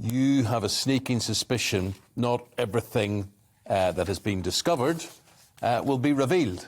You have a sneaking suspicion not everything that has been discovered will be revealed.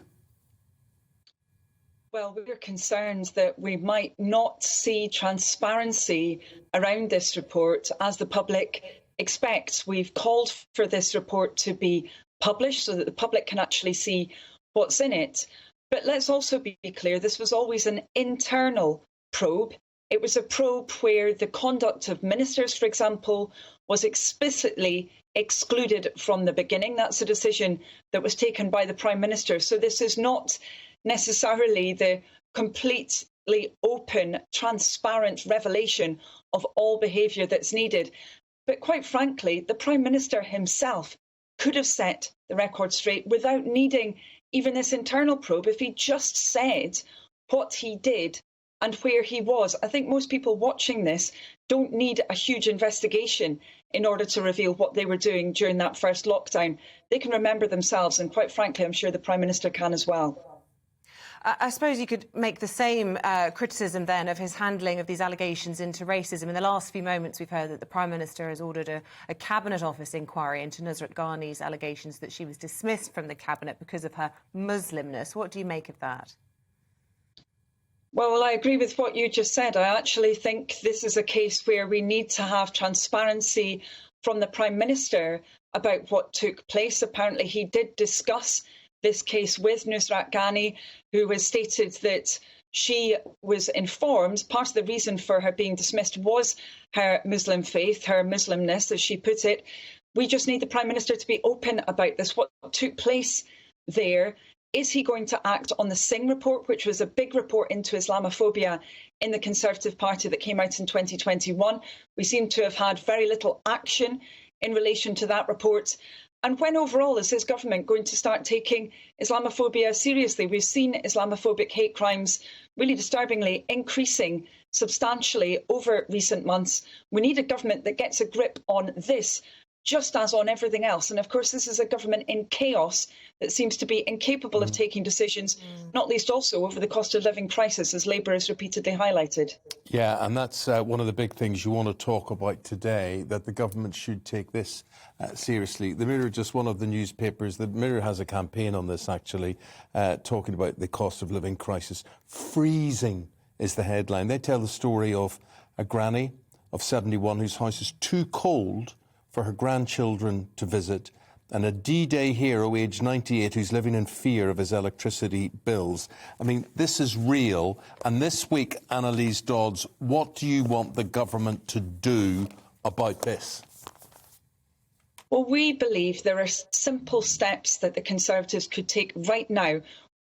Well, we're concerned that we might not see transparency around this report as the public expects. We've called for this report to be published so that the public can actually see what's in it. But let's also be clear, this was always an internal probe. It was a probe where the conduct of ministers, for example, was explicitly excluded from the beginning. That's a decision that was taken by the Prime Minister. So this is not necessarily the completely open, transparent revelation of all behaviour that's needed. But quite frankly, the Prime Minister himself could have set the record straight without needing even this internal probe if he just said what he did and where he was. I think most people watching this don't need a huge investigation in order to reveal what they were doing during that first lockdown. They can remember themselves, and quite frankly, I'm sure the Prime Minister can as well. I suppose you could make the same criticism then of his handling of these allegations into racism. In the last few moments, we've heard that the Prime Minister has ordered a Cabinet Office inquiry into Nusrat Ghani's allegations that she was dismissed from the Cabinet because of her Muslimness. What do you make of that? Well, I agree with what you just said. I actually think this is a case where we need to have transparency from the Prime Minister about what took place. Apparently, he did discuss this case with Nusrat Ghani, who has stated that she was informed. Part of the reason for her being dismissed was her Muslim faith, her Muslimness, as she put it. We just need the Prime Minister to be open about this. What took place there? Is he going to act on the Singh report, which was a big report into Islamophobia in the Conservative Party that came out in 2021? We seem to have had very little action in relation to that report. And when overall is his government going to start taking Islamophobia seriously? We've seen Islamophobic hate crimes really disturbingly increasing substantially over recent months. We need a government that gets a grip on this, just as on everything else. And of course, this is a government in chaos that seems to be incapable of taking decisions, not least also over the cost of living crisis, as Labour has repeatedly highlighted. Yeah, and that's one of the big things you want to talk about today, that the government should take this seriously. The Mirror, just one of the newspapers, the Mirror has a campaign on this actually, talking about the cost of living crisis. Freezing is the headline. They tell the story of a granny of 71 whose house is too cold for her grandchildren to visit, and a D-Day hero aged 98 who's living in fear of his electricity bills. I mean, this is real. And this week, Annalise Dodds, what do you want the government to do about this? Well, we believe there are simple steps that the Conservatives could take right now.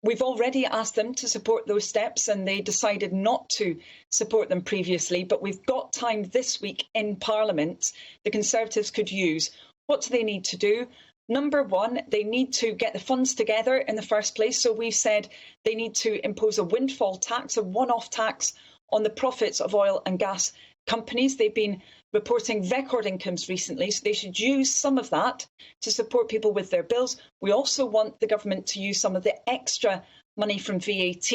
We've already asked them to support those steps and they decided not to support them previously, but we've got time this week in Parliament the Conservatives could use. What do they need to do? Number one, they need to get the funds together in the first place. So we've said they need to impose a windfall tax, a one-off tax on the profits of oil and gas companies. They've been reporting record incomes recently, so they should use some of that to support people with their bills. We also want the government to use some of the extra money from VAT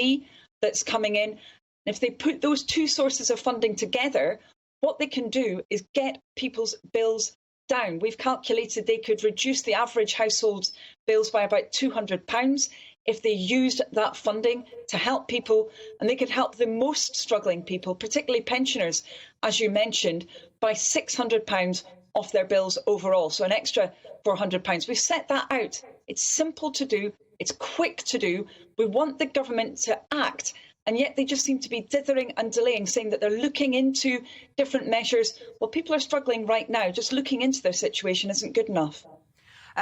that's coming in. If they put those two sources of funding together, what they can do is get people's bills down. We've calculated they could reduce the average household's bills by about £200 if they used that funding to help people, and they could help the most struggling people, particularly pensioners, as you mentioned, by £600 off their bills overall, so an extra £400. We've set that out. It's simple to do, it's quick to do. We want the government to act, and yet they just seem to be dithering and delaying, saying that they're looking into different measures. Well, people are struggling right now. Just looking into their situation isn't good enough.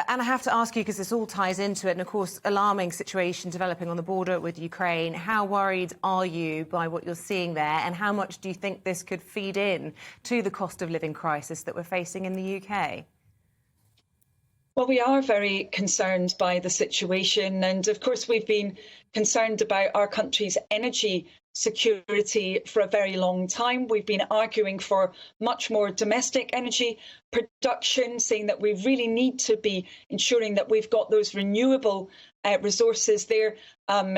And I have to ask you, because this all ties into it, and of course, alarming situation developing on the border with Ukraine. How worried are you by what you're seeing there, and how much do you think this could feed in to the cost of living crisis that we're facing in the UK? Well, we are very concerned by the situation. And of course, we've been concerned about our country's energy security for a very long time. We've been arguing for much more domestic energy production, saying that we really need to be ensuring that we've got those renewable resources there,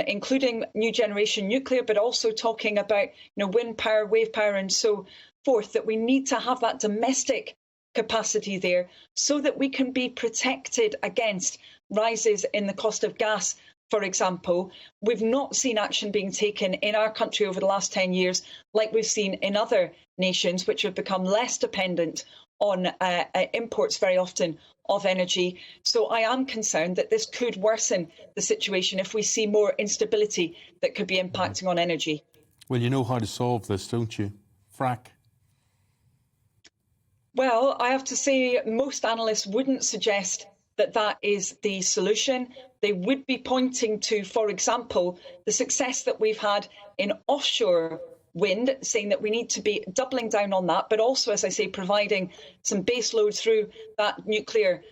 including new generation nuclear, but also talking about wind power, wave power, and so forth that we need to have that domestic capacity there so that we can be protected against rises in the cost of gas, for example. We've not seen action being taken in our country over the last 10 years like we've seen in other nations, which have become less dependent on imports very often of energy. So I am concerned that this could worsen the situation if we see more instability that could be impacting on energy. Well, you know how to solve this, don't you? Frack. Well, I have to say most analysts wouldn't suggest that that is the solution. They would be pointing to, for example, the success that we've had in offshore wind, saying that we need to be doubling down on that, but also, as I say, providing some base load through that nuclear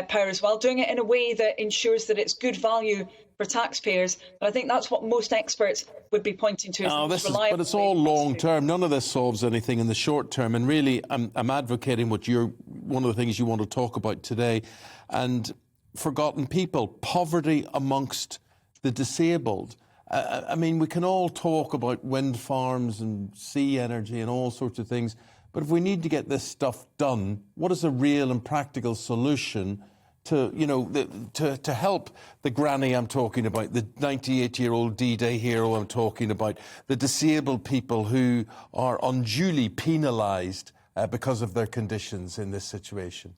power as well, doing it in a way that ensures that it's good value for taxpayers. But I think that's what most experts would be pointing to. But it's all long term. None of this solves anything in the short term. And really, I'm advocating one of the things you want to talk about today, and forgotten people, poverty amongst the disabled. I mean, we can all talk about wind farms and sea energy and all sorts of things, but if we need to get this stuff done, what is a real and practical solution to, to help the granny I'm talking about, the 98-year-old D-Day hero I'm talking about, the disabled people who are unduly penalised because of their conditions in this situation?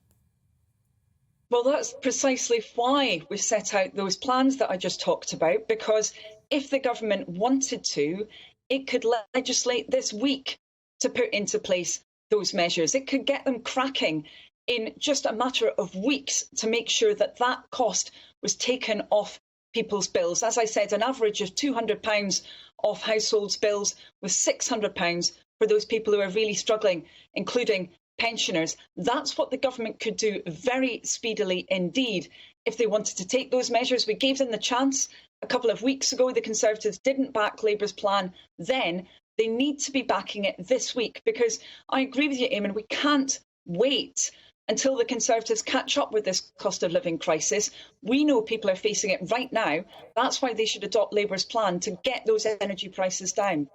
Well, that's precisely why we set out those plans that I just talked about, because if the government wanted to, it could legislate this week to put into place those measures. It could get them cracking in just a matter of weeks to make sure that that cost was taken off people's bills. As I said, an average of £200 off households' bills, with £600 for those people who are really struggling, including pensioners. That's what the government could do very speedily indeed if they wanted to take those measures. We gave them the chance a couple of weeks ago. The Conservatives didn't back Labour's plan then. They need to be backing it this week, because I agree with you, Eamon, we can't wait until the Conservatives catch up with this cost of living crisis. We know people are facing it right now. That's why they should adopt Labour's plan to get those energy prices down.